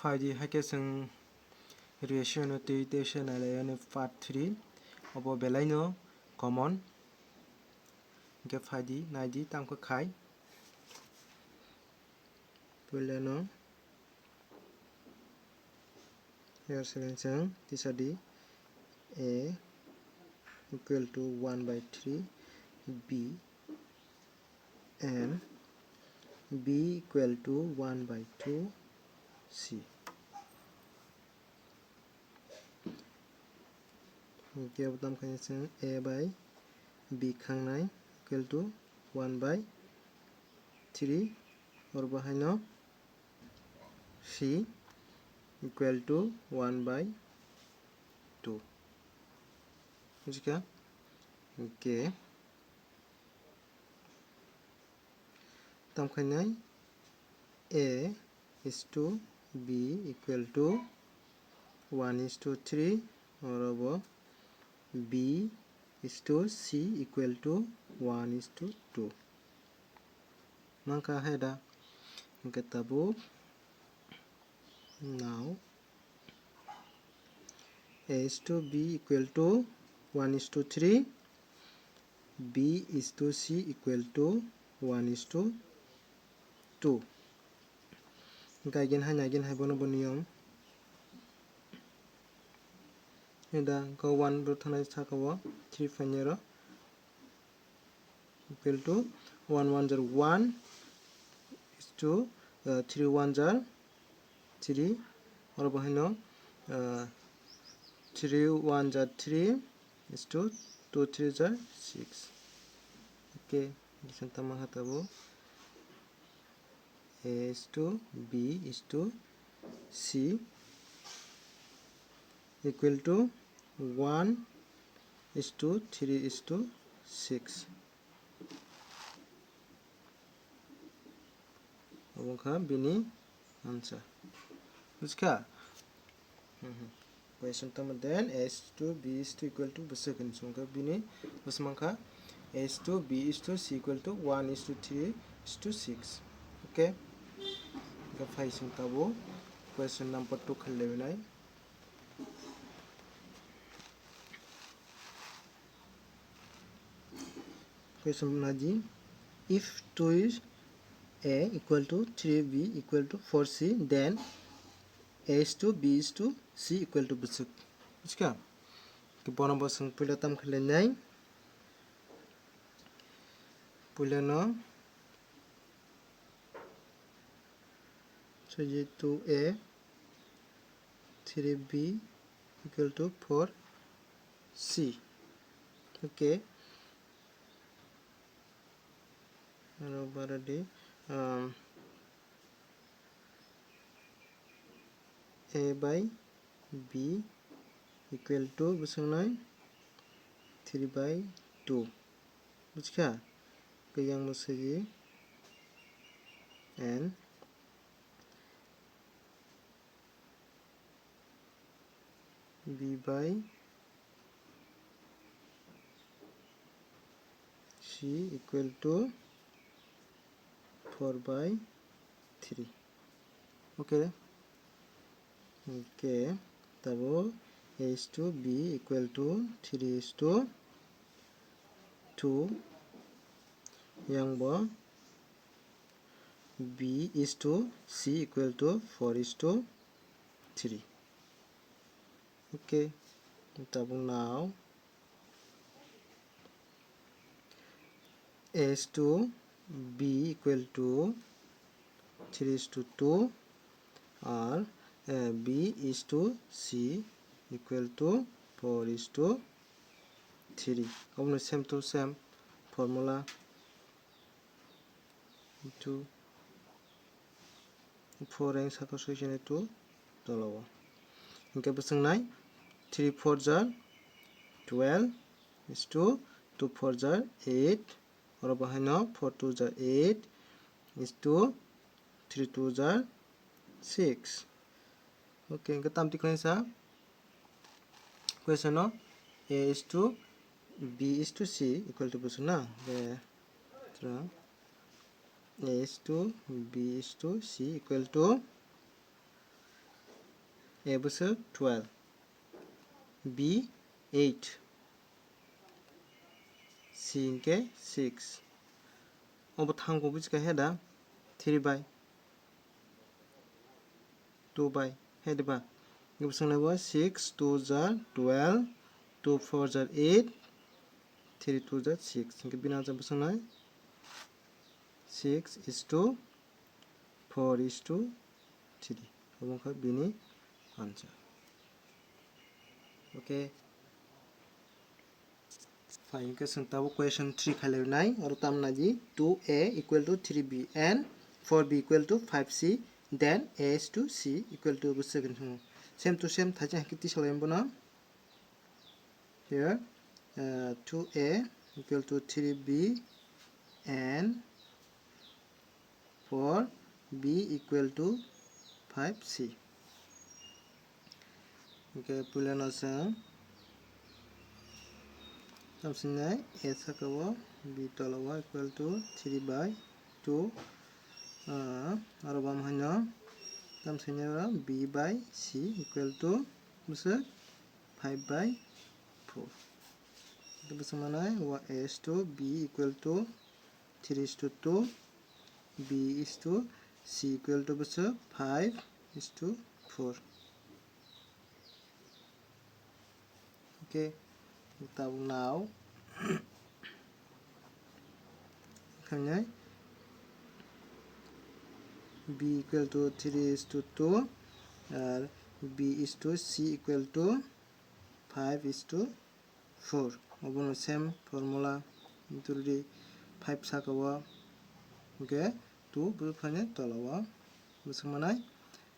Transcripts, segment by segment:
फाइदि हाके जों रेशियो टेसन आलायानो पार्ट 3 अब बेलायनो कमन के फाइदि नायदि तामखौ खाय पुलेनो here जों तिसादि a equal to 1/3 b and b equal to 1/2 c okay अब जों a by b खांनाय equal to 1/3 और बाहायनो c equal to 1/2 बुझिका okay तामखायनाय a is to b equal to 1:3 और अब b is to c equal to 1:2 mangka है दा mangka tabu now a is to b equal to 1:3 b is to c equal to 1:2 again hai bono boniyom eda go 1 ro thanai sakawo 3 fainero equal to 1 1 jar 1 is to 3 1 jar 3 और bahino 3 1 jar 3 is to 2 3 jar 6 okay this tama hatabu a is to b is to c equal to 1 is to 3 is to 6 abongkha bini answer buska question tama then a is to b is to equal to busakan sungka bini busmangkha a is to b is to c equal to 1 is to 3 is to 6 okay the faising tabo question number 2 khallebenai question naji if 2 is a equal to 3b equal to 4c then a is to b is to c equal to busuk buska ke bono bosung pula tam khalenai pulano so 2a 3b equal to 4c okay already a by b equal to busangnai 3/2 buchka kayang musaji and b by c equal to 4/3 okay okay tabo a is to b equal to 3 is to 2 yang bo b is to c equal to 4 is to 3 okay tabo now a is to b equal to 3 is to 2 or b is to c equal to 4 is to 3 obno same to same formula 2 4 ang saka soijene 2 dolawo ingke busangnai 3 4 jar 12 is to 2 4 jar 8 और bahino 4 2 jar 8 is to 3 2 jar 6 okay ingke tamti khaisa question no a is to b is to c equal to busuna a is to b is to c equal to A bese 12, B 8, C inke 6. Obo thango buchika heda 3 by 2 by hedba. Gibsongle 6 2 jar 12, 2 4 jar 8, 3 2 jar 6. Inke bina jar bsongnai 6 is to 4 is to 3. Obongkha bini answer. Okay. Fine. Keseng tabo question 3 khalerunai oro tamna ji 2a equal to 3b and 4b equal to 5c, then a is to c equal to second. Same to same thaja hakiti salayambona. Here 2a equal to 3b and 4b equal to 5c. Okay, pulan asang tamsinai a sakawa b tolawa equal to 3 by 2 arobam hanya tamsinai b by c equal to 5 by 4. Tamsinai a is to b equal to 3 is to 2, b is to c equal to 5 is to 4. Okay, now b equal to 3 is to 2 and b is to c equal to 5 is to 4. Obono same formula into 5 sakawa. Okay, 2 bufane tolawa busmanai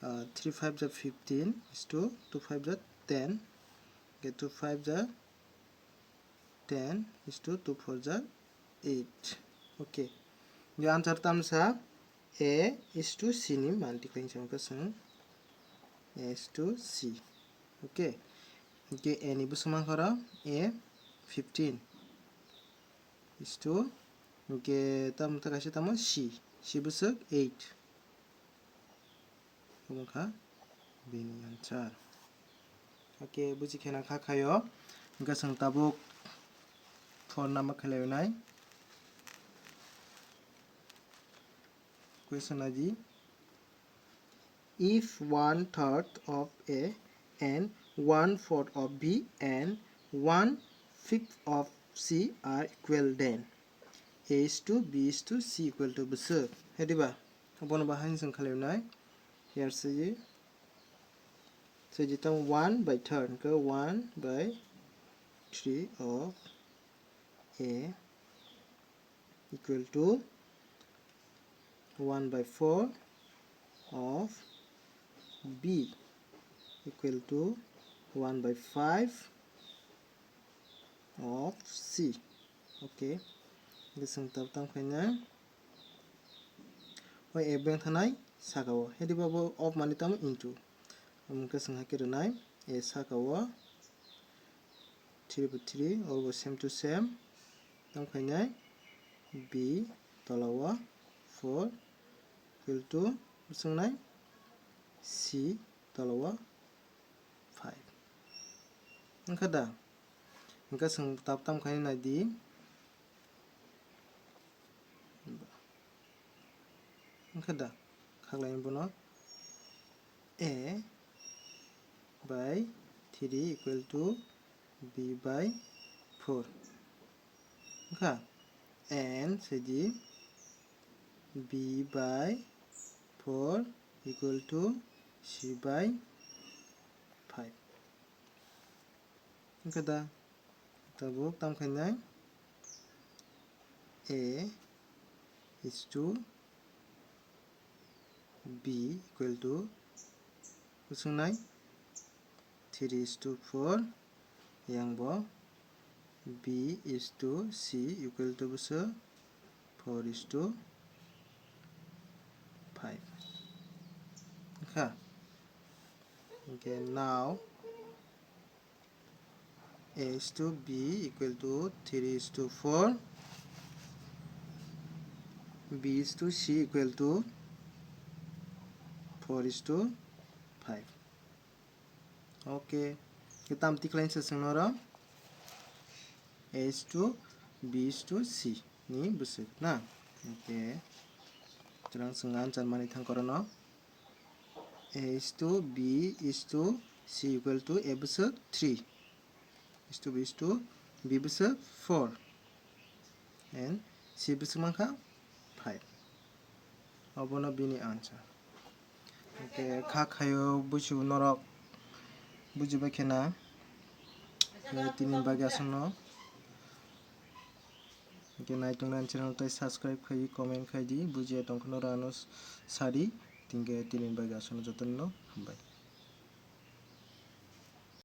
3 5 ja 15 is to 2 5 ja 10. Get 2 5 ja 10 is to 2 4 ja 8. Okay, the answer tamsa a is to c ni multiplying samkasang a is to c. Okay, okay, any busman kara a 15 is to okay tam takasi tam c busuk 8. Kumukha bini answer. Okay, buji khena khakayo gasang tabuk for nama khalayunai. Question aji, if 1/3 of A and 1/4 of B and 1/5 of C are equal, then A is to B is to C equal to besok. Hediba, abon bahan sing khalayunai. Here saji, tam 1/3 ke 1/3 of A equal to 1/4 of B equal to 1/5 of C. Okay, this is the tam khaina oi a bang thanai sakawo hedibabo of mani tam into amka sing hakirunai a sakawo 3/3 or same to same tam khaina B tolawa 4 equal to sungai C tolawa 5. Engkada engka sing tam khaina di engkada khaklain bono A by 3 equal to B by 4. Engka and saji B by 4 equal to C by 5. Engkada tabuk tam khaina A is to B equal to sungai 3 is to 4 yang bo B is to C equal to 4 is to 5. Okay. Okay, now A is to B equal to 3 is to 4, B is to C equal to 4 is to 5. Oke, kita amti klain sesenora A is to B is to C ni besuk na. Oke, terang sengan Jermani tangkorono A is to B is to C equal to A besuk 3 is to B is to B besuk 4 and C besuk mangka 5. Abono bini answer. Oke, kakayo busu norok bujiba kena tinin bagi asono. Oke, naitungnan channel tai subscribe khai comment khai di bujiya tongkhono rano sari tingke tinin bagi asono jotono hambai.